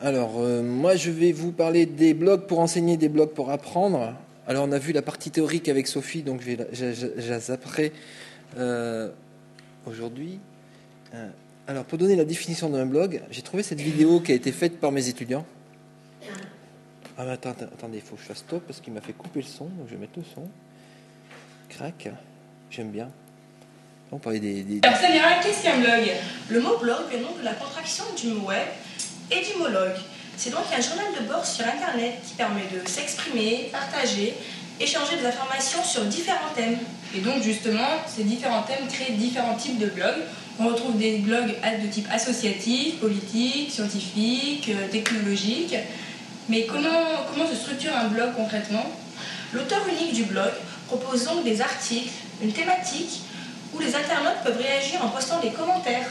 Alors, moi, je vais vous parler des blogs pour enseigner, des blogs pour apprendre. Alors, on a vu la partie théorique avec Sophie, donc je la zapperai aujourd'hui. Alors, pour donner la définition d'un blog, j'ai trouvé cette vidéo qui a été faite par mes étudiants. Ah, mais attendez, il faut que je fasse stop parce qu'il m'a fait couper le son, donc je vais mettre le son. Crac, j'aime bien. On parlait Alors, Samira, qu'est-ce qu'un blog? Le mot blog vient donc de la contraction du mot web et du mot log. C'est donc un journal de bord sur Internet qui permet de s'exprimer, partager, échanger des informations sur différents thèmes. Et donc, justement, ces différents thèmes créent différents types de blogs. On retrouve des blogs de type associatif, politique, scientifique, technologique. Mais comment se structure un blog concrètement? L'auteur unique du blog propose donc des articles, une thématique, où les internautes peuvent réagir en postant des commentaires.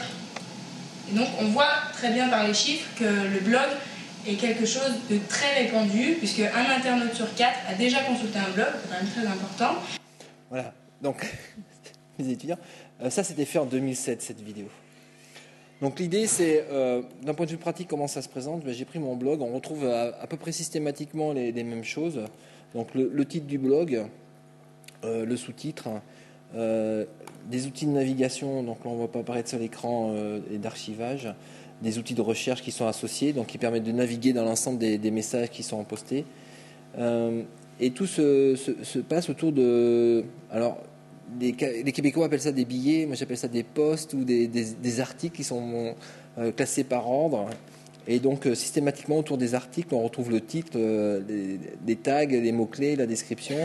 Et donc on voit très bien par les chiffres que le blog est quelque chose de très répandu, puisque un internaute sur 4 a déjà consulté un blog, c'est quand même très important. Voilà, donc, mes étudiants, ça c'était fait en 2007, cette vidéo. Donc l'idée c'est, d'un point de vue pratique, comment ça se présente. J'ai pris mon blog, on retrouve à peu près systématiquement les mêmes choses. Donc le titre du blog, le sous-titre, des outils de navigation, donc là on ne voit pas apparaître sur l'écran, et d'archivage, des outils de recherche qui sont associés, donc qui permettent de naviguer dans l'ensemble des messages qui sont postés. Et tout se passe autour de... Alors, les Québécois appellent ça des billets, moi j'appelle ça des posts ou des articles qui sont classés par ordre. Et donc, systématiquement, autour des articles, on retrouve le titre, les tags, les mots-clés, la description,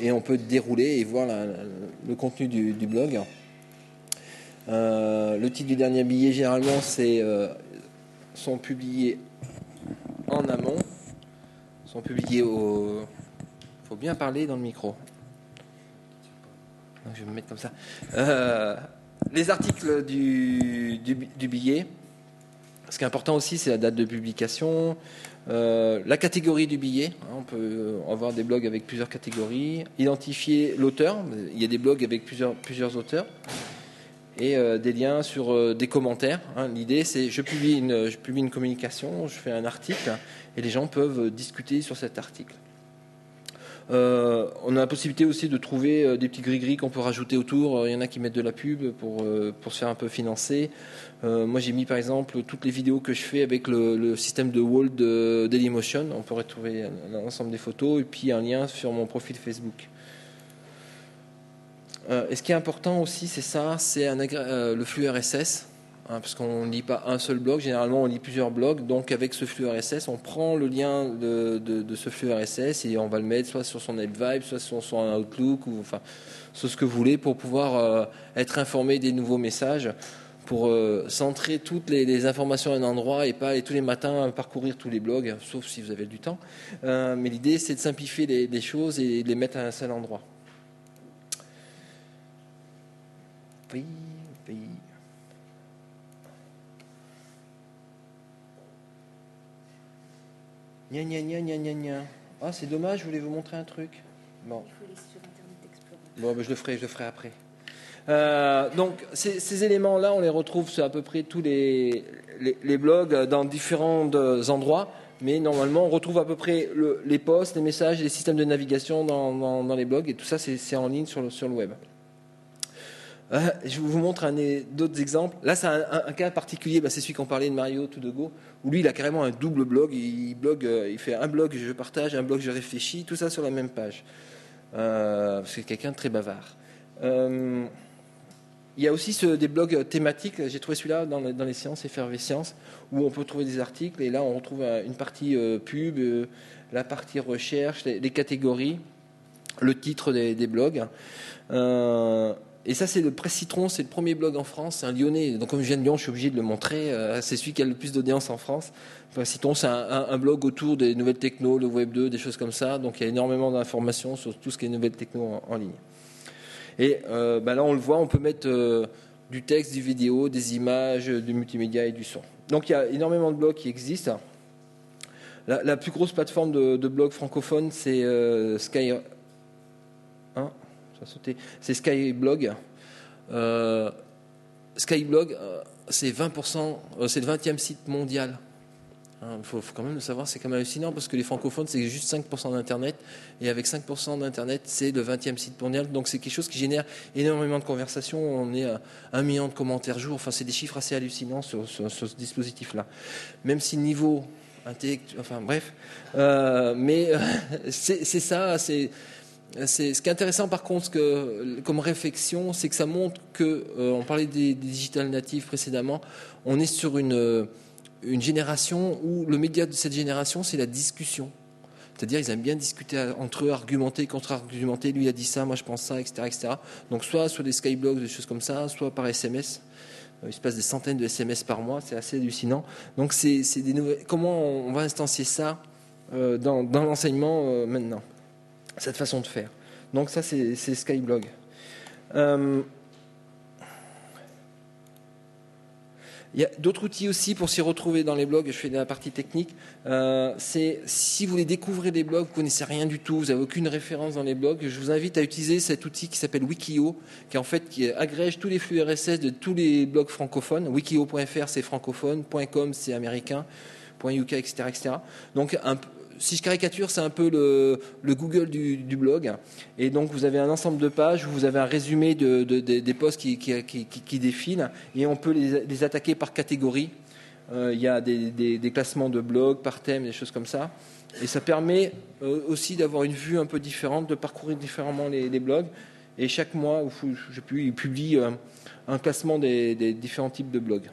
et on peut dérouler et voir le contenu du blog. Le titre du dernier billet, généralement, sont publiés en amont, sont publiés au... Il faut bien parler dans le micro. Donc, je vais me mettre comme ça. Les articles du billet. Ce qui est important aussi, c'est la date de publication, la catégorie du billet. On peut avoir des blogs avec plusieurs catégories, identifier l'auteur. Il y a des blogs avec plusieurs auteurs et des liens sur des commentaires. L'idée, c'est je publie une communication, je fais un article et les gens peuvent discuter sur cet article. On a la possibilité aussi de trouver des petits gris-gris qu'on peut rajouter autour. Il y en a qui mettent de la pub pour se faire un peu financer. Moi, j'ai mis par exemple toutes les vidéos que je fais avec le système de wall de Dailymotion. On peut retrouver l'ensemble des photos et puis un lien sur mon profil Facebook. Et ce qui est important aussi, c'est le flux RSS. Parce qu'on ne lit pas un seul blog, généralement on lit plusieurs blogs, donc avec ce flux RSS, on prend le lien de ce flux RSS et on va le mettre soit sur son NetVibe, soit sur son Outlook, ou enfin sur ce que vous voulez pour pouvoir être informé des nouveaux messages, pour centrer toutes les informations à un endroit et pas aller tous les matins parcourir tous les blogs, sauf si vous avez du temps. Mais l'idée c'est de simplifier les choses et de les mettre à un seul endroit. Oui. Gna gna gna gna gna gna. Ah, c'est dommage, je voulais vous montrer un truc. Bon. Il faut aller sur Internet Explorer. Bon, ben, je le ferai après. Donc, ces éléments-là, on les retrouve sur à peu près tous les blogs dans différents endroits. Mais normalement, on retrouve à peu près les posts, les messages, les systèmes de navigation dans les blogs. Et tout ça, c'est en ligne sur le web. Je vous montre d'autres exemples. Là, c'est un cas particulier. C'est celui qu'on parlait de Mario Tudego, où lui, il a carrément un double blog. Il fait un blog, je partage, un blog, je réfléchis, tout ça sur la même page. C'est quelqu'un de très bavard. Il y a aussi des blogs thématiques. J'ai trouvé celui-là dans les séances Effervescence, où on peut trouver des articles. Et là, on retrouve une partie pub, la partie recherche, les catégories, le titre des blogs. Et ça, c'est le Presse Citron, c'est le premier blog en France, c'est un Lyonnais. Donc, comme je viens de Lyon, je suis obligé de le montrer. C'est celui qui a le plus d'audience en France. Presse Citron, c'est un blog autour des nouvelles techno, le Web 2, des choses comme ça. Donc, il y a énormément d'informations sur tout ce qui est nouvelles techno en ligne. Et là, on le voit, on peut mettre du texte, du vidéo, des images, du multimédia et du son. Donc, il y a énormément de blogs qui existent. La plus grosse plateforme de blogs francophones, c'est Sky... C'est Skyblog. Skyblog, c'est 20%, c'est le 20e site mondial Il faut quand même le savoir, c'est quand même hallucinant parce que les francophones, c'est juste 5% d'Internet. Et avec 5% d'Internet, c'est le 20e site mondial. Donc c'est quelque chose qui génère énormément de conversations. On est à 1 million de commentaires jour. Enfin, c'est des chiffres assez hallucinants sur ce dispositif-là. Même si le niveau intellectuel. Enfin, bref. C'est ça. Ce qui est intéressant par contre comme réflexion, c'est que ça montre que, on parlait des digital natives précédemment, on est sur une génération où le média de cette génération, c'est la discussion. C'est-à-dire, ils aiment bien discuter entre eux, argumenter, contre-argumenter. Lui a dit ça, moi je pense ça, etc., etc. Donc, soit sur des skyblogs, des choses comme ça, soit par SMS. Il se passe des centaines de SMS par mois, c'est assez hallucinant. Donc, c'est des nouvelles. Comment on va instancier ça dans l'enseignement maintenant, cette façon de faire. Donc, ça, c'est Skyblog. Il y a d'autres outils aussi pour s'y retrouver dans les blogs. Je fais de la partie technique. C'est si vous voulez découvrir des blogs, vous connaissez rien du tout, vous n'avez aucune référence dans les blogs, je vous invite à utiliser cet outil qui s'appelle Wikio, qui agrège tous les flux RSS de tous les blogs francophones. Wikio.fr c'est francophone, .com c'est américain, .uk, etc., etc. Donc si je caricature, c'est un peu le Google du blog. Et donc, vous avez un ensemble de pages où vous avez un résumé des posts qui défilent. Et on peut les attaquer par catégorie. Il y a des classements de blogs par thème, des choses comme ça. Et ça permet aussi d'avoir une vue un peu différente, de parcourir différemment les blogs. Et chaque mois, il publie un classement des différents types de blogs,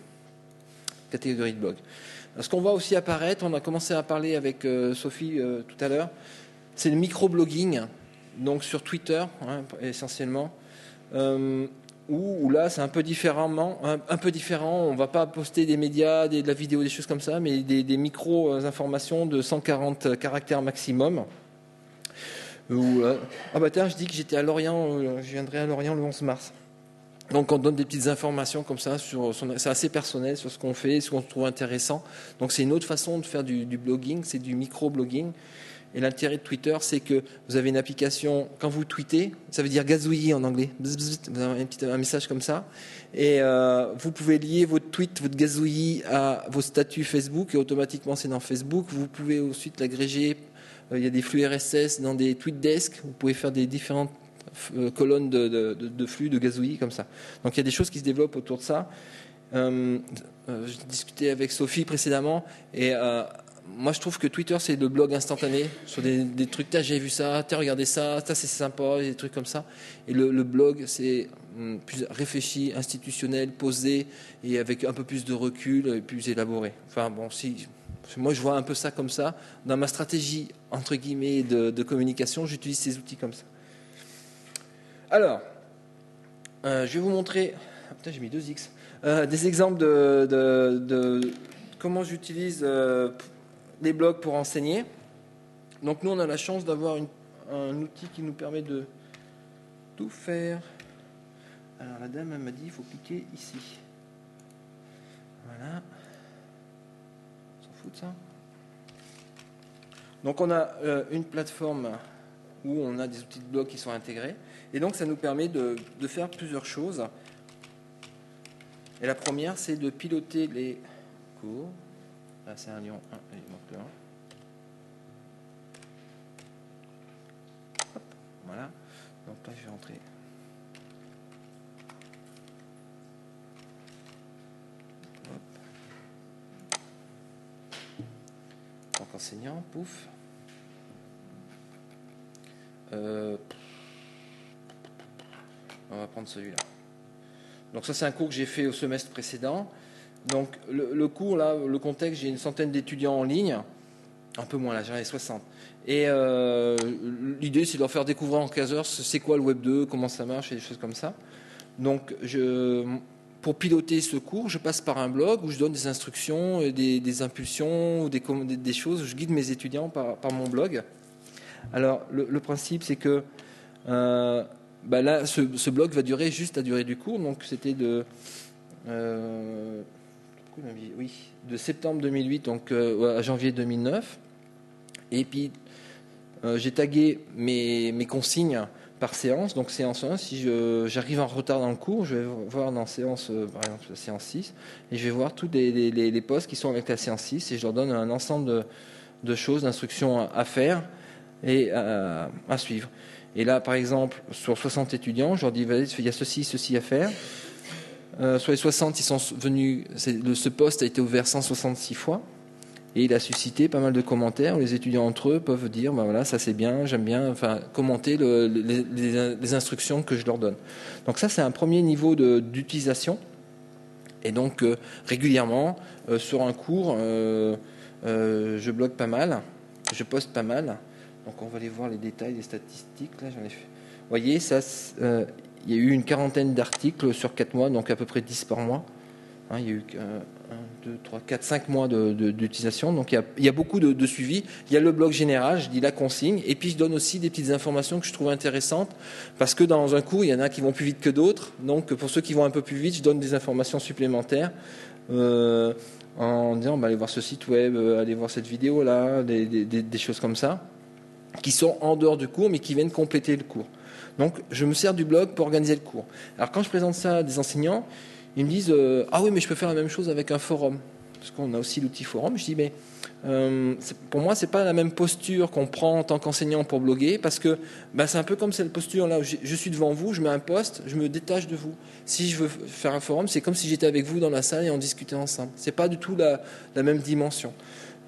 catégories de blogs. Ce qu'on voit aussi apparaître, on a commencé à parler avec Sophie tout à l'heure, c'est le microblogging, donc sur Twitter essentiellement, où là c'est un peu différent. On ne va pas poster des médias, de la vidéo, des choses comme ça, mais des micro-informations de 140 caractères maximum. Je dis que j'étais à Lorient, je viendrai à Lorient le 11 mars. Donc on donne des petites informations comme ça, c'est assez personnel sur ce qu'on fait, ce qu'on trouve intéressant. Donc c'est une autre façon de faire du blogging, c'est du micro-blogging. Et l'intérêt de Twitter, c'est que vous avez une application, quand vous tweetez, ça veut dire gazouiller en anglais, vous avez un message comme ça, et vous pouvez lier votre tweet, votre gazouillis à vos statuts Facebook, et automatiquement c'est dans Facebook. Vous pouvez ensuite l'agréger, il y a des flux RSS dans des TweetDesk, vous pouvez faire des différentes colonnes de flux, de gazouillis comme ça. Donc il y a des choses qui se développent autour de ça. Je discutais avec Sophie précédemment et moi je trouve que Twitter c'est le blog instantané sur des trucs, j'ai vu ça, t'as regardé ça, c'est sympa, des trucs comme ça. Et le blog c'est plus réfléchi, institutionnel, posé et avec un peu plus de recul et plus élaboré. Enfin bon, moi je vois un peu ça comme ça. Dans ma stratégie entre guillemets de communication, j'utilise ces outils comme ça. Alors, je vais vous montrer, j'ai mis 2X, des exemples de comment j'utilise les blogs pour enseigner. Donc nous, on a la chance d'avoir un outil qui nous permet de tout faire. Alors la dame, elle m'a dit, il faut cliquer ici. Voilà. On s'en fout de ça. Donc on a une plateforme où on a des outils de blog qui sont intégrés. Et donc, ça nous permet de faire plusieurs choses. Et la première, c'est de piloter les cours. Là, c'est un lion 1, il manque le 1. Hop, voilà. Donc là, je vais rentrer. Hop. Donc, enseignant, pouf. On va prendre celui-là. Donc ça, c'est un cours que j'ai fait au semestre précédent. Donc le cours, là, le contexte, j'ai une centaine d'étudiants en ligne. Un peu moins, là, j'en ai 60. Et l'idée, c'est de leur faire découvrir en 15 heures c'est quoi le Web 2, comment ça marche, et des choses comme ça. Donc, pour piloter ce cours, je passe par un blog où je donne des instructions, des impulsions, des choses. Je guide mes étudiants par mon blog. Alors, le principe, c'est que là, ce blog va durer juste la durée du cours. Donc, c'était de septembre 2008 donc, à janvier 2009. Et puis, j'ai tagué mes consignes par séance. Donc séance 1, si j'arrive en retard dans le cours, je vais voir dans séance, par exemple la séance 6, et je vais voir tous les postes qui sont avec la séance 6, et je leur donne un ensemble de choses, d'instructions à faire et à suivre. Et là, par exemple, sur 60 étudiants, je leur dis, il y a ceci à faire. Sur les 60, ils sont venus, ce poste a été ouvert 166 fois. Et il a suscité pas mal de commentaires où les étudiants entre eux peuvent dire voilà, ça c'est bien, j'aime bien, enfin commenter les instructions que je leur donne. Donc ça c'est un premier niveau d'utilisation. Et donc régulièrement sur un cours, je blogue pas mal, je poste pas mal. Donc on va aller voir les détails des statistiques. Là j'en ai fait. Vous voyez, ça, il y a eu une quarantaine d'articles sur 4 mois, donc à peu près 10 par mois. Il y a eu 1, 2, 3, 4, 5 mois d'utilisation. Donc il y a beaucoup de suivi. Il y a le blog général, je dis la consigne. Et puis je donne aussi des petites informations que je trouve intéressantes. Parce que dans un cours, il y en a qui vont plus vite que d'autres. Donc pour ceux qui vont un peu plus vite, je donne des informations supplémentaires. En disant allez voir ce site web, allez voir cette vidéo-là, des choses comme ça. Qui sont en dehors du cours, mais qui viennent compléter le cours. Donc je me sers du blog pour organiser le cours. Alors quand je présente ça à des enseignants, ils me disent ah oui mais je peux faire la même chose avec un forum parce qu'on a aussi l'outil forum. Je dis mais pour moi c'est pas la même posture qu'on prend en tant qu'enseignant pour bloguer parce que c'est un peu comme cette posture là où je suis devant vous, je mets un post, je me détache de vous. Si je veux faire un forum, c'est comme si j'étais avec vous dans la salle et on discutait ensemble. C'est pas du tout la même dimension.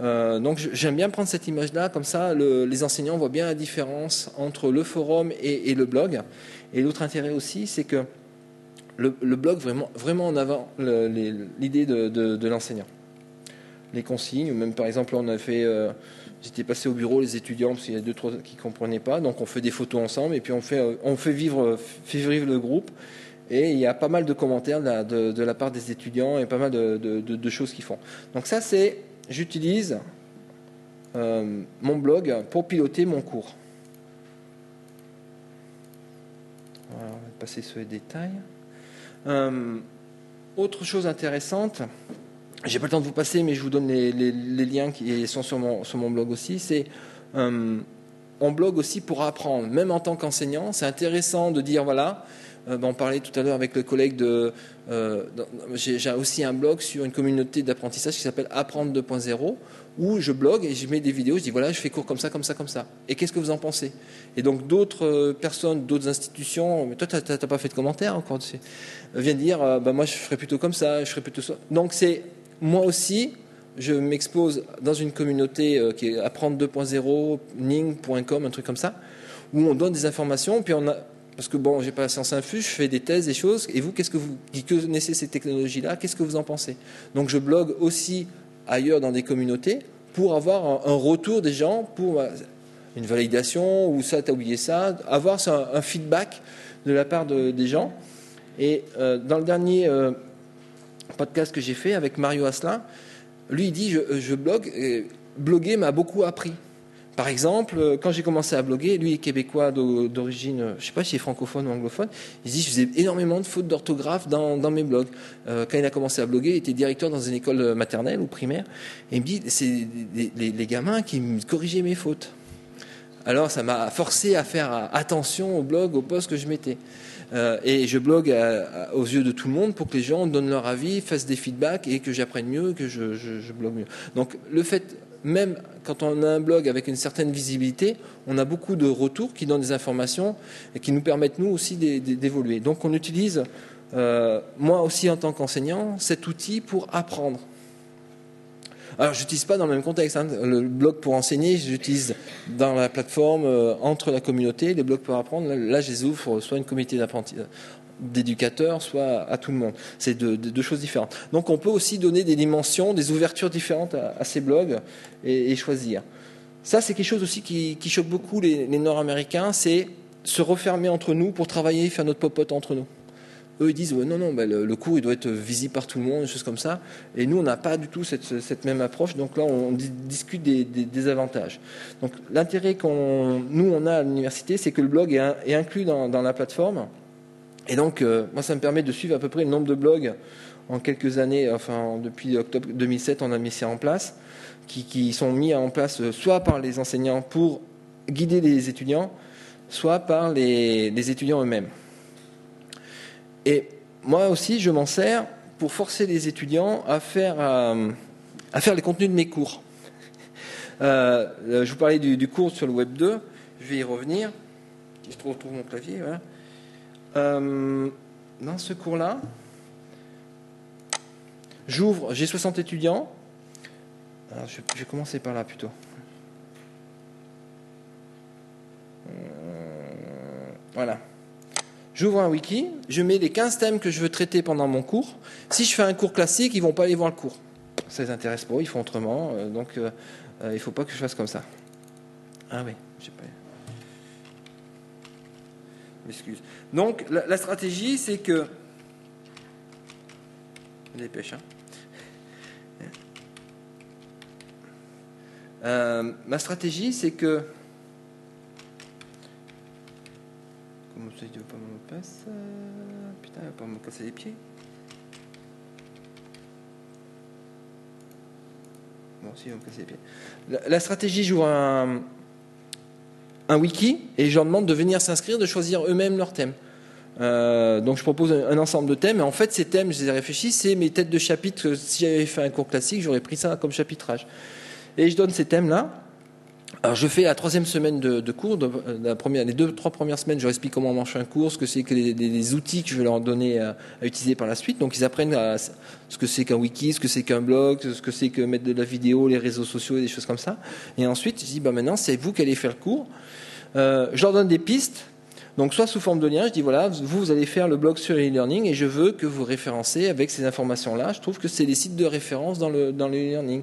Donc j'aime bien prendre cette image là comme ça les enseignants voient bien la différence entre le forum et le blog. Et l'autre intérêt aussi c'est que le blog vraiment en avant l'idée de l'enseignant. Les consignes, même par exemple, on a fait, j'étais passé au bureau, les étudiants, parce qu'il y a 2-3 qui ne comprenaient pas, donc on fait des photos ensemble, et puis on fait vivre le groupe, et il y a pas mal de commentaires de la part des étudiants, et pas mal de choses qu'ils font. Donc ça, j'utilise mon blog pour piloter mon cours. Voilà, on va passer sur les détails. Autre chose intéressante, j'ai pas le temps de vous passer, mais je vous donne les liens qui sont sur mon blog aussi. C'est on blogue aussi pour apprendre, même en tant qu'enseignant. C'est intéressant de dire voilà. On parlait tout à l'heure avec le collègue j'ai aussi un blog sur une communauté d'apprentissage qui s'appelle Apprendre 2.0 où je blogue et je mets des vidéos, je dis voilà, je fais cours comme ça. Et qu'est-ce que vous en pensez? Et donc d'autres personnes, d'autres institutions, mais toi t'as pas fait de commentaires encore, viennent dire moi je ferais plutôt comme ça, je ferais plutôt ça. Donc c'est moi aussi, je m'expose dans une communauté qui est Apprendre 2.0, ning.com, un truc comme ça, où on donne des informations, puis parce que j'ai pas la science infuse, je fais des thèses, des choses, et vous, qui connaissez ces technologies-là, qu'est-ce que vous en pensez? Donc je blogue aussi ailleurs dans des communautés pour avoir un retour des gens, pour une validation, ou ça, t'as oublié ça, avoir un feedback de la part des gens. Et dans le dernier podcast que j'ai fait avec Mario Asselin, lui il dit je blogue, et bloguer m'a beaucoup appris. Par exemple, quand j'ai commencé à bloguer, lui est québécois d'origine, je ne sais pas si c'est francophone ou anglophone, il dit je faisais énormément de fautes d'orthographe dans mes blogs. Quand il a commencé à bloguer, il était directeur dans une école maternelle ou primaire, et il me dit c'est les gamins qui me corrigeaient mes fautes. Alors ça m'a forcé à faire attention au blog, aux posts que je mettais. Et je blogue aux yeux de tout le monde pour que les gens donnent leur avis, fassent des feedbacks et que j'apprenne mieux, que je blogue mieux. Donc le fait, même quand on a un blog avec une certaine visibilité, on a beaucoup de retours qui donnent des informations et qui nous permettent nous aussi d'évoluer. Donc on utilise, moi aussi en tant qu'enseignant, cet outil pour apprendre. Alors, je n'utilise pas dans le même contexte. Le blog pour enseigner, j'utilise dans la plateforme entre la communauté. Les blogs pour apprendre, là, je les ouvre soit une communauté d'éducateurs, soit à tout le monde. C'est deux choses différentes. Donc, on peut aussi donner des dimensions, des ouvertures différentes à ces blogs et choisir. Ça, c'est quelque chose aussi qui choque beaucoup les Nord-Américains, c'est se refermer entre nous pour travailler, faire notre popote entre nous. Eux, ils disent non, le cours, il doit être visible par tout le monde, des choses comme ça. Et nous, on n'a pas du tout cette même approche. Donc là, on discute des avantages. Donc l'intérêt on a à l'université, c'est que le blog est inclus dans la plateforme. Et donc, moi, ça me permet de suivre à peu près le nombre de blogs en quelques années. Enfin, depuis octobre 2007, on a mis ça en place, qui sont mis en place soit par les enseignants pour guider les étudiants, soit par les étudiants eux-mêmes. Et moi aussi, je m'en sers pour forcer les étudiants à faire les contenus de mes cours. Je vous parlais du cours sur le Web 2, je vais y revenir. Si je retrouve mon clavier, voilà. Dans ce cours-là, j'ai 60 étudiants. Alors, je vais commencer par là plutôt. Voilà. J'ouvre un wiki, je mets les 15 thèmes que je veux traiter pendant mon cours. Si je fais un cours classique, ils ne vont pas aller voir le cours. Ça ne les intéresse pas, ils font autrement. Donc, il ne faut pas que je fasse comme ça. Ah oui, je sais pas. M'excuse. Donc, la stratégie, c'est que... Dépêche, hein. Ma stratégie, c'est que... Comment ça, il ne veut pas me passer? Putain, il ne va pas me casser les pieds. Bon, si, il va me casser les pieds. La stratégie, j'ouvre un wiki et je leur demande de venir s'inscrire, de choisir eux-mêmes leur thème. Donc je propose un ensemble de thèmes et en fait ces thèmes, je les ai réfléchis, c'est mes têtes de chapitre. Si j'avais fait un cours classique, j'aurais pris ça comme chapitrage et je donne ces thèmes là. Alors je fais la 3e semaine de cours, les 2-3 premières semaines je leur explique comment on marche un cours, ce que c'est que les outils que je vais leur donner à utiliser par la suite. Donc ils apprennent ce que c'est qu'un wiki, ce que c'est qu'un blog, ce que c'est que mettre de la vidéo, les réseaux sociaux et des choses comme ça. Et ensuite je dis maintenant c'est vous qui allez faire le cours. Je leur donne des pistes. Donc soit sous forme de lien, je dis voilà, vous allez faire le blog sur e-learning et je veux que vous référencez avec ces informations-là. Je trouve que c'est des sites de référence dans le e-learning.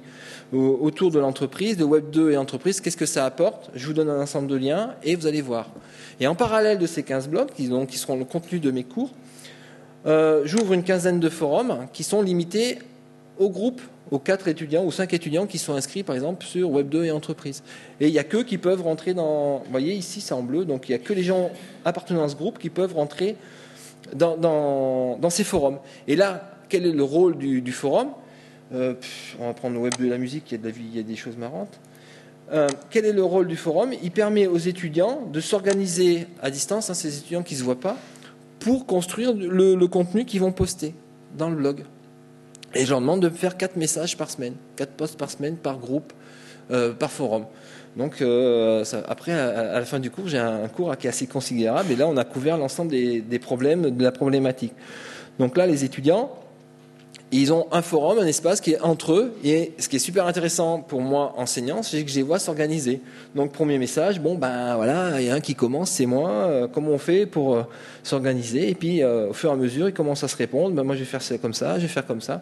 Autour de l'entreprise, de Web 2 et entreprise, qu'est-ce que ça apporte? Je vous donne un ensemble de liens et vous allez voir. Et en parallèle de ces 15 blogs, qui seront le contenu de mes cours, j'ouvre une quinzaine de forums qui sont limités au groupe, aux 4 étudiants ou 5 étudiants qui sont inscrits par exemple sur Web 2 et entreprise. Et il n'y a qu'eux qui peuvent rentrer dans... Vous voyez ici c'est en bleu, donc il n'y a que les gens appartenant à ce groupe qui peuvent rentrer dans ces forums. Et là, quel est le rôle du forum? On va prendre le Web 2 et la musique, il y a de la vie, il y a des choses marrantes. Quel est le rôle du forum? Il permet aux étudiants de s'organiser à distance, ces étudiants qui ne se voient pas, pour construire le contenu qu'ils vont poster dans le blog. Et je leur demande de faire 4 messages par semaine, 4 posts par semaine, par groupe, par forum. Donc après, à la fin du cours, j'ai un cours qui est assez considérable. Et là, on a couvert l'ensemble des problèmes, de la problématique. Donc là, les étudiants, ils ont un forum, un espace qui est entre eux. Et ce qui est super intéressant pour moi, enseignant, c'est que je les vois s'organiser. Donc premier message, voilà, il y a un qui commence, c'est moi. Comment on fait pour s'organiser? Et puis au fur et à mesure, ils commencent à se répondre. Moi, je vais faire ça comme ça, je vais faire comme ça.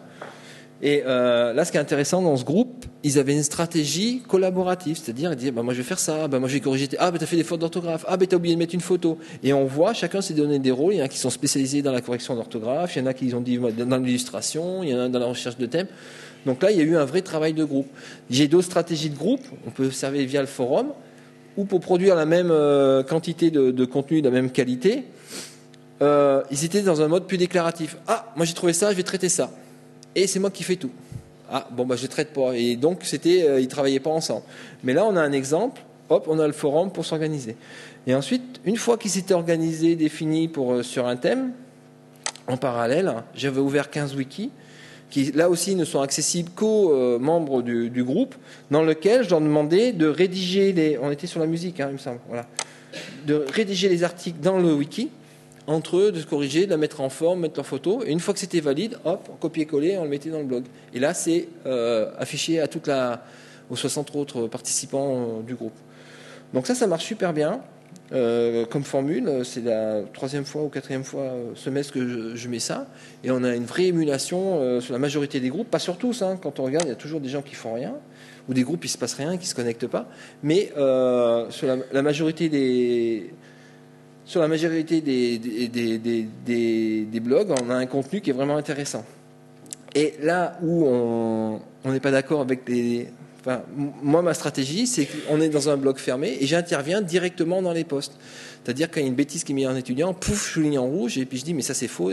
Et là, ce qui est intéressant dans ce groupe, ils avaient une stratégie collaborative, c'est-à-dire ils disaient moi je vais faire ça, moi je vais corriger, t'as fait des fautes d'orthographe, t'as oublié de mettre une photo. Et on voit chacun s'est donné des rôles. Il y en a qui sont spécialisés dans la correction d'orthographe, il y en a qui ont dit dans l'illustration, il y en a dans la recherche de thèmes. Donc là, il y a eu un vrai travail de groupe. J'ai d'autres stratégies de groupe. On peut observer via le forum ou pour produire la même quantité de contenu de la même qualité. Ils étaient dans un mode plus déclaratif. Moi j'ai trouvé ça, je vais traiter ça. Et c'est moi qui fais tout. Je traite pas. Et donc, ils travaillaient pas ensemble. Mais là, on a un exemple. Hop, on a le forum pour s'organiser. Et ensuite, une fois qu'ils s'étaient organisés, définis sur un thème, en parallèle, j'avais ouvert 15 wikis qui, là aussi, ne sont accessibles qu'aux membres du groupe, dans lequel je leur demandais de rédiger on était sur la musique, il me semble. Voilà. De rédiger les articles dans le wiki, entre eux, de se corriger, de la mettre en forme, mettre leurs photos. Et une fois que c'était valide, hop, copier-coller, on le mettait dans le blog. Et là, c'est affiché aux 60 autres participants du groupe. Donc ça marche super bien comme formule. C'est la 3e fois ou 4e fois semestre que je mets ça. Et on a une vraie émulation sur la majorité des groupes. Pas sur tous, quand on regarde, il y a toujours des gens qui font rien. Ou des groupes, il ne se passe rien, qui ne se connectent pas. Mais sur la majorité des blogs, on a un contenu qui est vraiment intéressant. Et là où on n'est pas d'accord avec moi, ma stratégie, c'est qu'on est dans un blog fermé et j'interviens directement dans les posts. C'est-à-dire quand il y a une bêtise qui est mise en étudiant, pouf, je souligne en rouge et puis je dis mais ça c'est faux,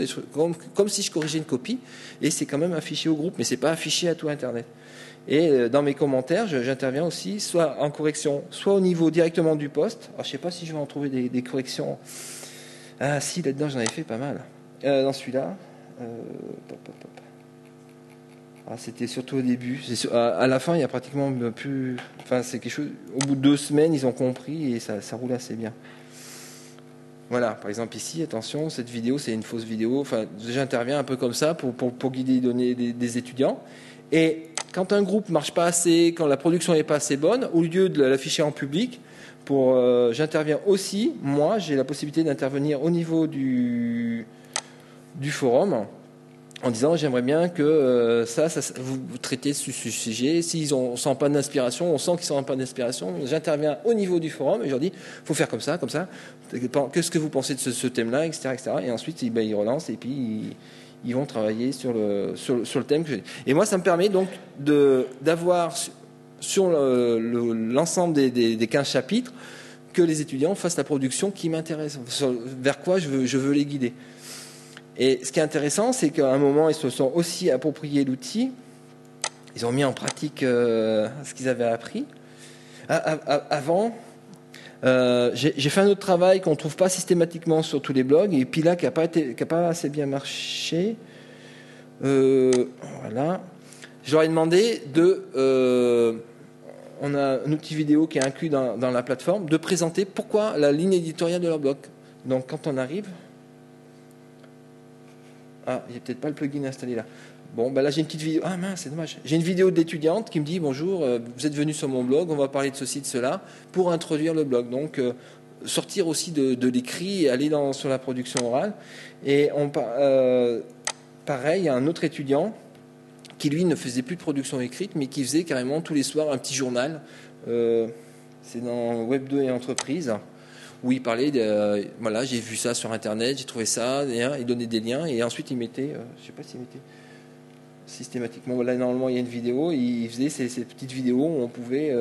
comme si je corrigeais une copie et c'est quand même affiché au groupe, mais c'est pas affiché à tout Internet. Et dans mes commentaires, j'interviens aussi soit en correction, soit au niveau directement du post. Alors, je ne sais pas si je vais en trouver des corrections. Ah si, là-dedans j'en avais fait pas mal. Dans celui-là, c'était surtout au début. À la fin, il y a pratiquement plus. Enfin, c'est quelque chose. Au bout de 2 semaines, ils ont compris et ça roule assez bien. Voilà, par exemple ici, attention, cette vidéo, c'est une fausse vidéo. Enfin, j'interviens un peu comme ça pour guider les données des étudiants. Et quand un groupe marche pas assez, quand la production n'est pas assez bonne, au lieu de l'afficher en public, j'interviens aussi. Moi, j'ai la possibilité d'intervenir au niveau du forum en disant j'aimerais bien que vous traitez ce sujet. S'ils ne sont pas d'inspiration, on sent qu'ils sont pas d'inspiration. J'interviens au niveau du forum et je leur dis faut faire comme ça, comme ça. Qu'est-ce que vous pensez de ce thème-là, etc., etc. Et ensuite, ils relancent et puis ils vont travailler sur le thème que j'ai. Et moi, ça me permet donc d'avoir sur l'ensemble des 15 chapitres que les étudiants fassent la production qui m'intéresse, vers quoi je veux les guider. Et ce qui est intéressant, c'est qu'à un moment, ils se sont aussi appropriés l'outil. Ils ont mis en pratique ce qu'ils avaient appris. Avant, j'ai fait un autre travail qu'on ne trouve pas systématiquement sur tous les blogs, et puis là, qui n'a pas assez bien marché. Voilà. Je leur ai demandé on a un outil vidéo qui est inclus dans la plateforme, de présenter pourquoi la ligne éditoriale de leur blog. Donc, quand on arrive... Ah, il n'y a peut-être pas le plugin installé là. Bon, là j'ai une petite vidéo. Ah mince, c'est dommage. J'ai une vidéo d'étudiante qui me dit bonjour, vous êtes venu sur mon blog, on va parler de ceci, de cela, pour introduire le blog. Donc sortir aussi de l'écrit et aller sur la production orale. Et pareil, il y a un autre étudiant qui lui ne faisait plus de production écrite, mais qui faisait carrément tous les soirs un petit journal. C'est dans Web 2 et entreprise. Où il parlait voilà, j'ai vu ça sur Internet, j'ai trouvé ça, il donnait des liens, et ensuite il mettait, je ne sais pas s'il mettait systématiquement, là normalement il y a une vidéo, il faisait ces petites vidéos où on pouvait,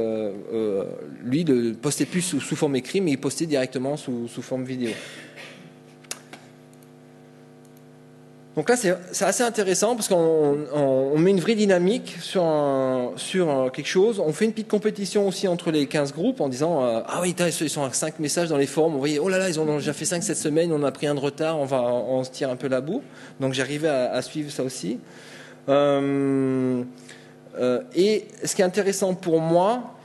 lui, ne postait plus sous forme écrite, mais il postait directement sous forme vidéo. Donc là, c'est assez intéressant parce qu'on met une vraie dynamique sur quelque chose. On fait une petite compétition aussi entre les 15 groupes en disant ah oui, ils sont à 5 messages dans les forums. Vous voyez, oh là là, ils ont déjà fait 5 cette semaine, on a pris un de retard, on se tire un peu la boue. Donc j'arrivais à suivre ça aussi. Et ce qui est intéressant pour moi,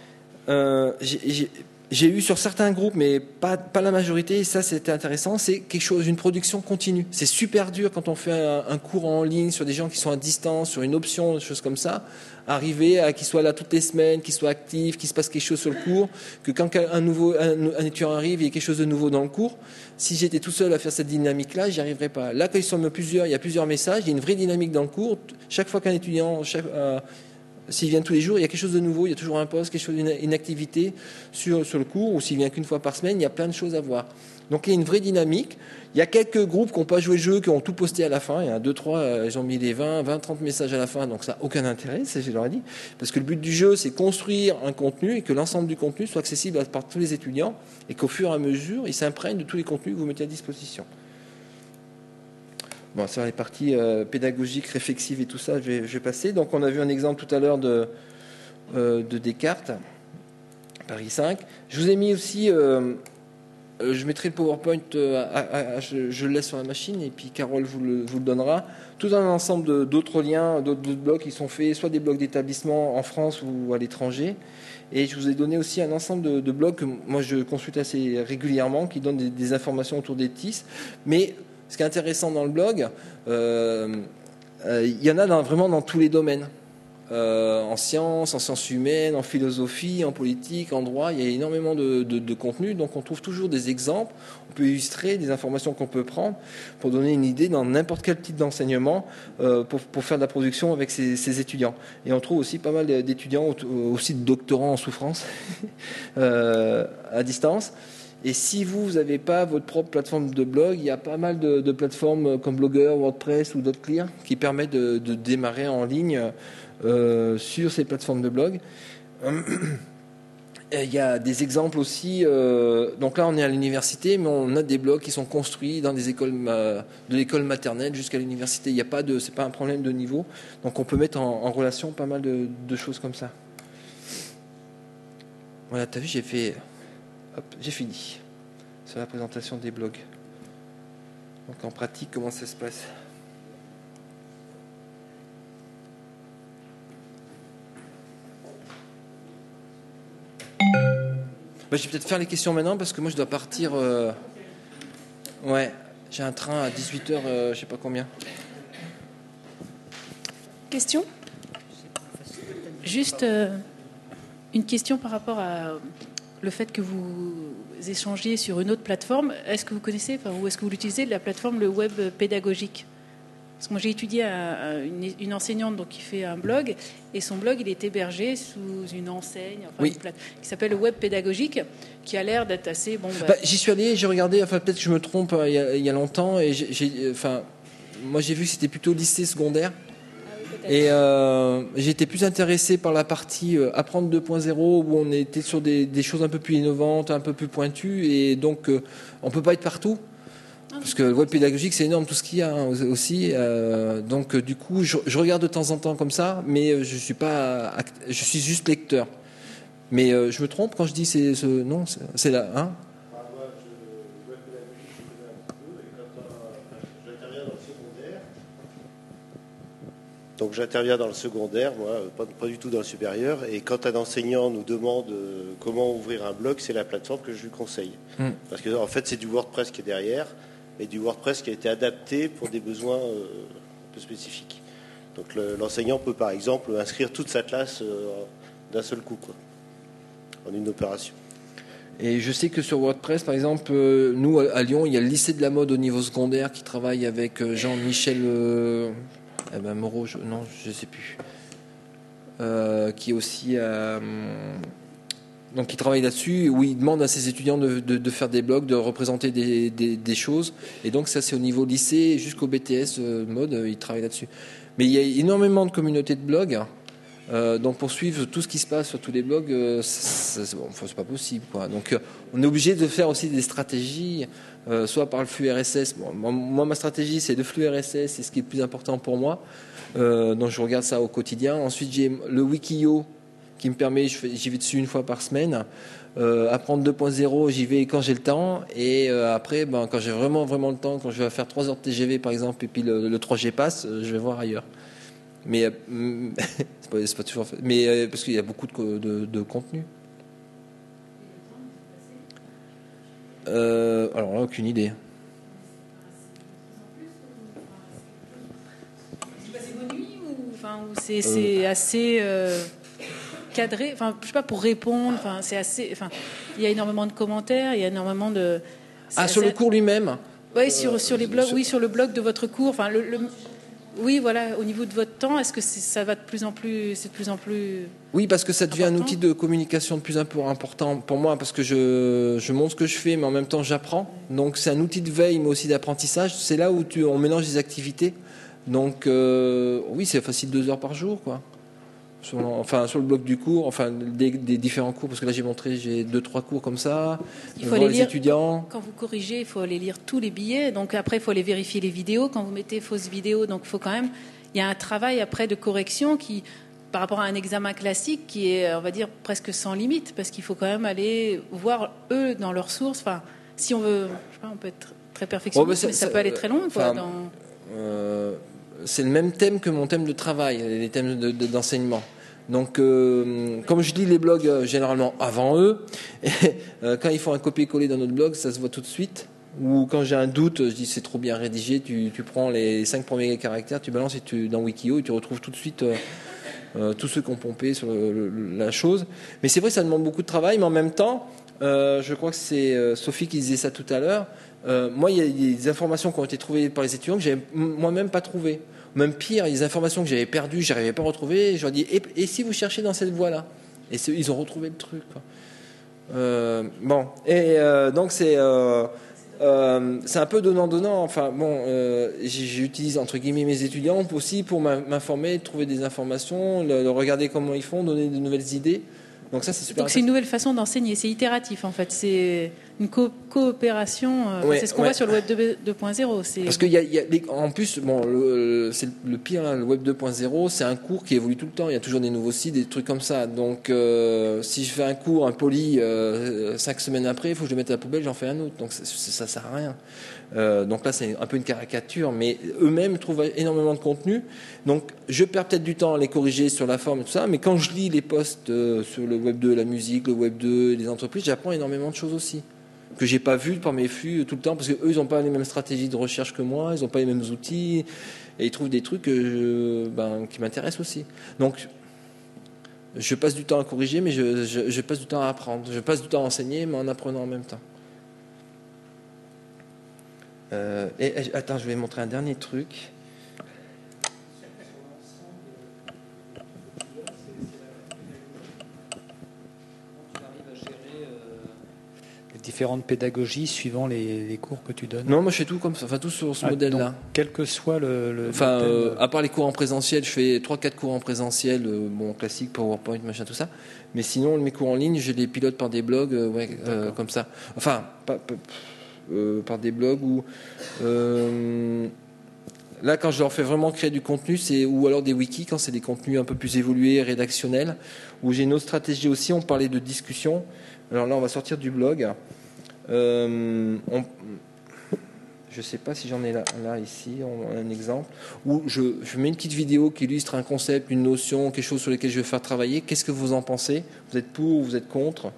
j'ai eu sur certains groupes, mais pas la majorité, et ça c'était intéressant, c'est quelque chose, une production continue. C'est super dur quand on fait un cours en ligne sur des gens qui sont à distance, sur une option, des choses comme ça, arriver à qu'ils soient là toutes les semaines, qu'ils soient actifs, qu'il se passe quelque chose sur le cours, que quand un étudiant arrive, il y a quelque chose de nouveau dans le cours. Si j'étais tout seul à faire cette dynamique-là, j'y arriverais pas. Là, quand ils sont plusieurs, il y a plusieurs messages, il y a une vraie dynamique dans le cours. Chaque fois qu'un étudiant... S'il vient tous les jours, il y a quelque chose de nouveau, il y a toujours un poste, quelque chose, une activité sur le cours, ou s'il vient qu'une fois par semaine, il y a plein de choses à voir. Donc il y a une vraie dynamique. Il y a quelques groupes qui n'ont pas joué le jeu, qui ont tout posté à la fin. Il y en a 2-3, ils ont mis les 20-30 messages à la fin, donc ça n'a aucun intérêt, ça je leur ai dit. Parce que le but du jeu, c'est construire un contenu et que l'ensemble du contenu soit accessible par tous les étudiants et qu'au fur et à mesure, ils s'imprègnent de tous les contenus que vous mettez à disposition. Bon, sur les parties pédagogiques, réflexives et tout ça, je vais passer. Donc, on a vu un exemple tout à l'heure de Descartes, Paris 5. Je vous ai mis aussi, je mettrai le PowerPoint, je le laisse sur la machine, et puis Carole vous le donnera. Tout un ensemble d'autres liens, d'autres blogs qui sont faits, soit des blogs d'établissement en France ou à l'étranger. Et je vous ai donné aussi un ensemble de blogs que moi je consulte assez régulièrement, qui donnent des informations autour des TIS. Mais ce qui est intéressant dans le blog, il y en a vraiment dans tous les domaines. En sciences humaines, en philosophie, en politique, en droit, il y a énormément de contenu, donc on trouve toujours des exemples, on peut illustrer des informations qu'on peut prendre pour donner une idée dans n'importe quel type d'enseignement pour faire de la production avec ces étudiants. Et on trouve aussi pas mal d'étudiants, aussi de doctorants en souffrance à distance. Et si vous n'avez pas votre propre plateforme de blog, il y a pas mal de plateformes comme Blogger, WordPress ou DotClear qui permettent de démarrer en ligne sur ces plateformes de blog. Il y a des exemples aussi. Donc là, on est à l'université, mais on a des blogs qui sont construits dans des écoles, de l'école maternelle jusqu'à l'université. Il n'y a pas c'est pas un problème de niveau. Donc on peut mettre en relation pas mal de choses comme ça. Voilà, t'as vu, j'ai fini sur la présentation des blogs. Donc en pratique, comment ça se passe? Je vais peut-être faire les questions maintenant parce que moi je dois partir. Ouais, j'ai un train à 18h, je sais pas combien. Question? Juste une question par rapport à le fait que vous échangiez sur une autre plateforme. Est-ce que vous connaissez, ou est-ce que vous l'utilisez, la plateforme, le web pédagogique? Parce que moi j'ai étudié une enseignante donc, qui fait un blog, et son blog il est hébergé sous une enseigne oui. Qui s'appelle le web pédagogique, qui a l'air d'être assez bon. J'y suis allé, j'ai regardé, enfin peut-être que je me trompe, il y a longtemps, et moi j'ai vu que c'était plutôt lycée secondaire. Et j'ai été plus intéressé par la partie apprendre 2.0 où on était sur des choses un peu plus innovantes, un peu plus pointues, et donc on peut pas être partout. Parce que le web pédagogique, c'est énorme tout ce qu'il y a aussi. Donc du coup, je regarde de temps en temps comme ça, mais je suis juste lecteur. Mais je me trompe quand je dis non, c'est là, hein. Web pédagogique, je connais un petit peu, et quand j'interviens dans le secondaire. Donc j'interviens dans le secondaire, moi, pas du tout dans le supérieur. Et quand un enseignant nous demande comment ouvrir un blog, c'est la plateforme que je lui conseille. Parce que en fait, c'est du WordPress qui est derrière. Et du WordPress qui a été adapté pour des besoins un peu spécifiques. Donc l'enseignant peut par exemple inscrire toute sa classe d'un seul coup, en une opération. Et je sais que sur WordPress, par exemple, nous à Lyon, il y a le lycée de la mode au niveau secondaire qui travaille avec Jean-Michel Moreau, non, je ne sais plus, qui est aussi donc il travaille là-dessus, où il demande à ses étudiants de faire des blogs, de représenter des choses. Et donc ça, c'est au niveau lycée jusqu'au BTS mode, il travaille là-dessus. Mais il y a énormément de communautés de blogs. Donc pour suivre tout ce qui se passe sur tous les blogs, c'est pas possible, quoi. Donc on est obligé de faire aussi des stratégies, soit par le flux RSS. Bon, moi, ma stratégie, c'est le flux RSS, c'est ce qui est le plus important pour moi. Donc je regarde ça au quotidien. Ensuite, j'ai le Wikio, qui me permet, j'y vais dessus une fois par semaine. Apprendre 2.0, j'y vais quand j'ai le temps. Et après, quand j'ai vraiment le temps, quand je vais faire 3 heures de TGV par exemple, et puis le 3G passe, je vais voir ailleurs. Mais c'est pas toujours fait. Mais parce qu'il y a beaucoup de contenu. Alors là, aucune idée. C'est passé vos nuits ou c'est assez cadré, je sais pas, pour répondre, c'est assez, il y a énormément de commentaires, il y a énormément de. Sur le cours lui-même. Oui, sur les blogs, sur le blog de votre cours, oui, voilà, au niveau de votre temps, est-ce que ça va de plus en plus, c'est de plus en plus. Oui, parce que ça devient un outil de communication de plus en plus important pour moi, parce que je montre ce que je fais, mais en même temps j'apprends. Donc c'est un outil de veille, mais aussi d'apprentissage. C'est là où on mélange des activités. Donc oui, c'est facile 2 heures par jour, quoi. Sur le bloc du cours, des différents cours, parce que là j'ai 2-3 cours comme ça. Il faut aller les lire, étudiants. Quand vous corrigez, il faut aller lire tous les billets. Donc après, il faut aller vérifier les vidéos. Quand vous mettez fausses vidéos, donc il faut quand même. Il y a un travail après de correction qui, par rapport à un examen classique, qui est, on va dire, presque sans limite, parce qu'il faut quand même aller voir eux dans leurs sources. Si on veut, je sais pas, on peut être très perfectionniste, mais ça peut aller très loin, quoi. C'est le même thème que mon thème de travail, les thèmes d'enseignement. Donc, comme je lis les blogs généralement avant eux, et, quand ils font un copier-coller dans notre blog, ça se voit tout de suite. Ou quand j'ai un doute, je dis c'est trop bien rédigé, tu prends les 5 premiers caractères, tu balances dans Wikio et tu retrouves tout de suite tous ceux qui ont pompé sur la chose. Mais c'est vrai que ça demande beaucoup de travail, mais en même temps, je crois que c'est Sophie qui disait ça tout à l'heure. Moi, il y a des informations qui ont été trouvées par les étudiants que j'avais moi-même pas trouvées. Même pire, il y a des informations que j'avais perdues, je n'arrivais pas à retrouver. Je leur dis, et si vous cherchez dans cette voie-là? Et ils ont retrouvé le truc, quoi. Donc c'est un peu donnant-donnant. J'utilise entre guillemets mes étudiants aussi pour m'informer, trouver des informations, regarder comment ils font, donner de nouvelles idées. Donc ça, c'est super. Donc c'est une nouvelle façon d'enseigner, c'est itératif en fait, c'est une coopération, c'est ce qu'on voit sur le Web 2.0. Parce en plus, bon, c'est le pire, hein, le Web 2.0, c'est un cours qui évolue tout le temps, il y a toujours des nouveaux sites, des trucs comme ça. Donc si je fais un cours, un poly, 5 semaines après, il faut que je le mette à la poubelle, j'en fais un autre. Donc ça sert à rien. Donc là, c'est un peu une caricature, mais eux-mêmes trouvent énormément de contenu. Donc je perds peut-être du temps à les corriger sur la forme et tout ça, mais quand je lis les posts sur le Web 2, la musique, le Web 2, les entreprises, j'apprends énormément de choses aussi que j'ai pas vu par mes flux tout le temps, parce que eux ils n'ont pas les mêmes stratégies de recherche que moi, ils n'ont pas les mêmes outils, et ils trouvent des trucs qui m'intéressent aussi. Donc je passe du temps à corriger, mais je passe du temps à apprendre. Je passe du temps à enseigner, mais en apprenant en même temps. Attends, je vais montrer un dernier truc. Différentes pédagogies suivant les cours que tu donnes. Non, moi je fais tout comme ça, enfin tout sur ce modèle-là. Donc, quel que soit le à part les cours en présentiel, je fais 3-4 cours en présentiel, classique, PowerPoint, machin, tout ça. Mais sinon, mes cours en ligne, je les pilote par des blogs, comme ça. Enfin, par des blogs où... là, quand je leur fais vraiment créer du contenu, ou alors des wikis, quand c'est des contenus un peu plus évolués, rédactionnels, où j'ai une autre stratégie aussi, on parlait de discussion. Alors là, on va sortir du blog. Je ne sais pas si j'en ai là ici, un exemple, où je mets une petite vidéo qui illustre un concept, une notion, quelque chose sur lequel je vais faire travailler. Qu'est-ce que vous en pensez? Vous êtes pour ou vous êtes contre?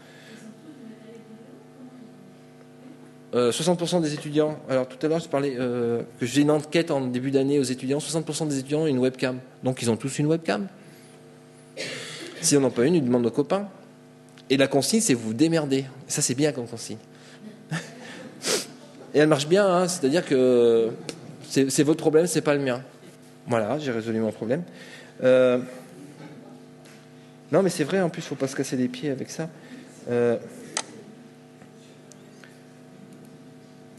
60% des étudiants, alors tout à l'heure je parlais que j'ai une enquête en début d'année aux étudiants, 60% des étudiants ont une webcam. Donc ils ont tous une webcam. Si on n'en a pas une, ils demandent aux copains. Et la consigne, c'est vous démerdez. Ça, c'est bien comme consigne. Et elle marche bien, hein, c'est-à-dire que c'est votre problème, c'est pas le mien. Voilà, j'ai résolu mon problème. Non, mais c'est vrai, en plus, il ne faut pas se casser les pieds avec ça.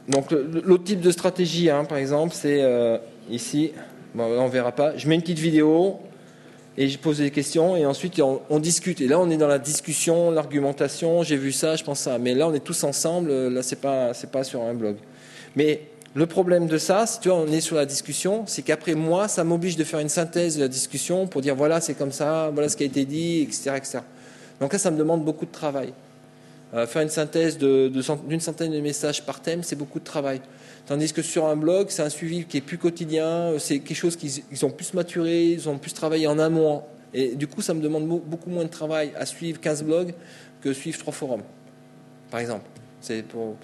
Donc, l'autre type de stratégie, hein, par exemple, c'est ici. Bon, là, on ne verra pas. Je mets une petite vidéo. Et je pose des questions et ensuite on discute. Et là, on est dans la discussion, l'argumentation. J'ai vu ça, je pense ça. Mais là, on est tous ensemble. Là, c'est pas sur un blog. Mais le problème de ça, si tu vois, on est sur la discussion, c'est qu'après moi, ça m'oblige de faire une synthèse de la discussion pour dire voilà, c'est comme ça, voilà ce qui a été dit, etc., etc. Donc là, ça me demande beaucoup de travail. Faire une synthèse d'une centaine de messages par thème, c'est beaucoup de travail. Tandis que sur un blog, c'est un suivi qui est plus quotidien, c'est quelque chose qu'ils ont plus maturé, ils ont plus travaillé en amont. Et du coup, ça me demande beaucoup moins de travail à suivre 15 blogs que suivre 3 forums, par exemple. C'est pour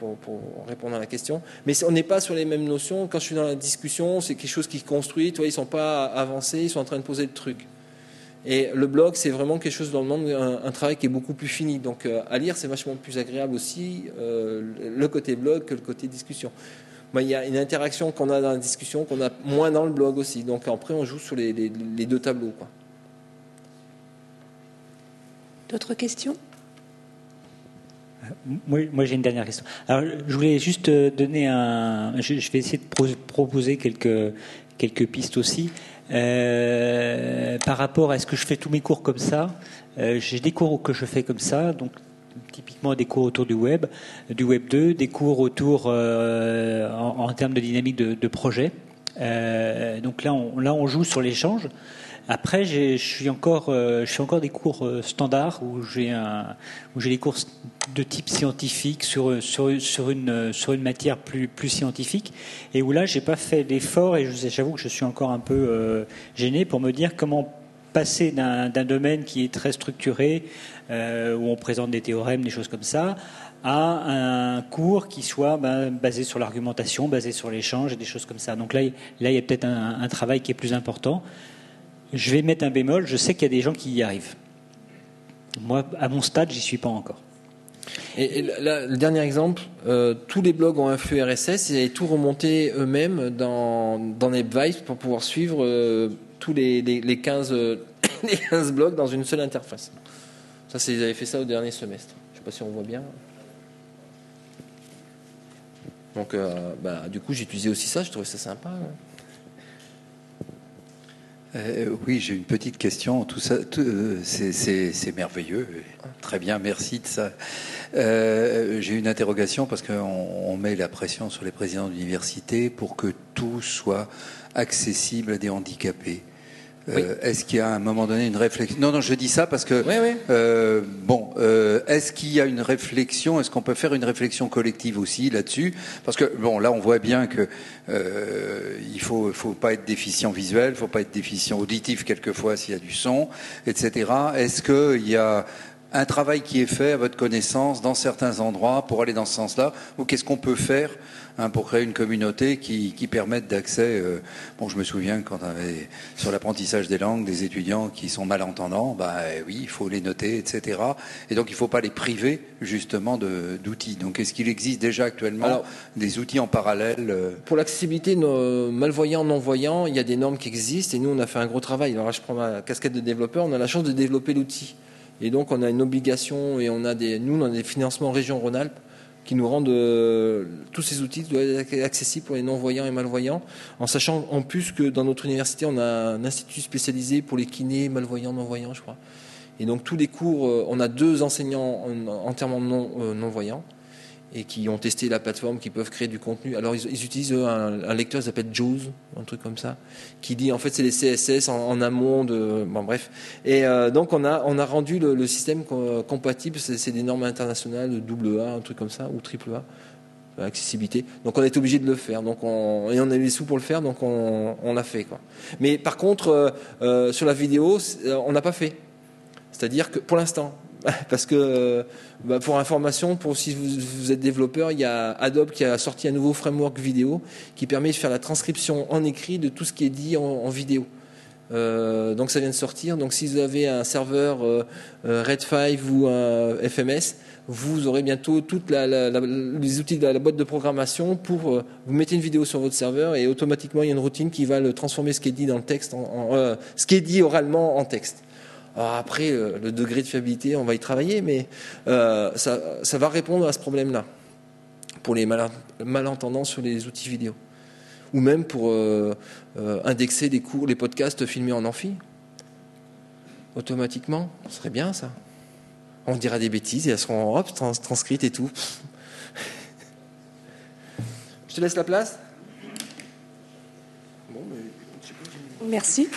répondre à la question. Mais on n'est pas sur les mêmes notions. Quand je suis dans la discussion, c'est quelque chose qui construit. Tu vois, ils ne sont pas avancés, ils sont en train de poser le truc. Et le blog, c'est vraiment quelque chose dans le monde, un travail qui est beaucoup plus fini. Donc à lire, c'est vachement plus agréable aussi, le côté blog que le côté discussion. Il y a une interaction qu'on a dans la discussion qu'on a moins dans le blog aussi. Donc après, on joue sur les deux tableaux, quoi. D'autres questions? Moi, j'ai une dernière question. Alors, je voulais juste donner je vais essayer de proposer quelques pistes aussi. Par rapport à est-ce que je fais tous mes cours comme ça, j'ai des cours que je fais comme ça, donc typiquement des cours autour du web 2, des cours autour en termes de dynamique de projet. Donc là, on joue sur l'échange. Après, je fais encore des cours standards où j'ai des cours de type scientifique sur une matière plus scientifique, et où là, j'ai pas fait l'effort, et j'avoue que je suis encore un peu gêné pour me dire comment passer d'un domaine qui est très structuré, où on présente des théorèmes, des choses comme ça, à un cours qui soit basé sur l'argumentation, basé sur l'échange et des choses comme ça. Donc là, il y a peut-être un travail qui est plus important. Je vais mettre un bémol, je sais qu'il y a des gens qui y arrivent. Moi, à mon stade, j'y suis pas encore. Et là, le dernier exemple, tous les blogs ont un flux RSS, ils avaient tout remonté eux-mêmes dans NetVibes pour pouvoir suivre tous les 15 blogs dans une seule interface. Ça, ils avaient fait ça au dernier semestre. Je ne sais pas si on voit bien. Donc, du coup, j'ai utilisé aussi ça, je trouvais ça sympa. Oui, j'ai une petite question. Tout ça, c'est merveilleux. Très bien, merci de ça. J'ai une interrogation parce qu'on met la pression sur les présidents d'université pour que tout soit accessible à des handicapés. Oui. Est-ce qu'il y a à un moment donné une réflexion? Non, je dis ça parce que est-ce qu'il y a une réflexion? Est-ce qu'on peut faire une réflexion collective aussi là-dessus? Parce que là, on voit bien que il faut pas être déficient visuel, faut pas être déficient auditif quelquefois s'il y a du son, etc. Est-ce qu'il y a un travail qui est fait à votre connaissance dans certains endroits pour aller dans ce sens-là, ou qu'est-ce qu'on peut faire pour créer une communauté qui permette d'accès. Je me souviens quand on avait sur l'apprentissage des langues des étudiants qui sont malentendants, oui, il faut les noter, etc. Et donc il ne faut pas les priver justement d'outils. Donc est-ce qu'il existe déjà actuellement des outils en parallèle Pour l'accessibilité malvoyants, non-voyants, il y a des normes qui existent et nous on a fait un gros travail. Alors là, je prends ma casquette de développeur, on a la chance de développer l'outil. Et donc on a une obligation et on a des financements région Rhône-Alpes qui nous rendent tous ces outils doivent être accessibles pour les non-voyants et malvoyants, en sachant en plus que dans notre université, on a un institut spécialisé pour les kinés, malvoyants, non-voyants, je crois. Et donc tous les cours, on a 2 enseignants entièrement non-voyants et qui ont testé la plateforme, qui peuvent créer du contenu. Alors ils utilisent un lecteur qui s'appelle JAWS, un truc comme ça, qui dit en fait c'est les CSS en amont de... Bon bref. Et donc on a rendu le système compatible, c'est des normes internationales, AA, un truc comme ça, ou AAA, accessibilité. Donc on a été obligé de le faire. Donc et on a eu les sous pour le faire, donc on l'a fait, quoi. Mais par contre, sur la vidéo, on n'a pas fait. C'est-à-dire que pour l'instant, parce que pour information, si vous êtes développeur, il y a Adobe qui a sorti un nouveau framework vidéo qui permet de faire la transcription en écrit de tout ce qui est dit en vidéo. Donc ça vient de sortir. Donc si vous avez un serveur Red5 ou un FMS, vous aurez bientôt toutes les outils de la boîte de programmation pour vous mettez une vidéo sur votre serveur et automatiquement il y a une routine qui va le transformer ce qui est dit dans le texte, ce qui est dit oralement en texte. Alors après, le degré de fiabilité, on va y travailler, mais ça va répondre à ce problème-là pour les malentendants sur les outils vidéo. Ou même pour indexer des cours, les podcasts filmés en amphi. Automatiquement, ce serait bien ça. On dira des bêtises et elles seront transcrites et tout. Je te laisse la place. Merci.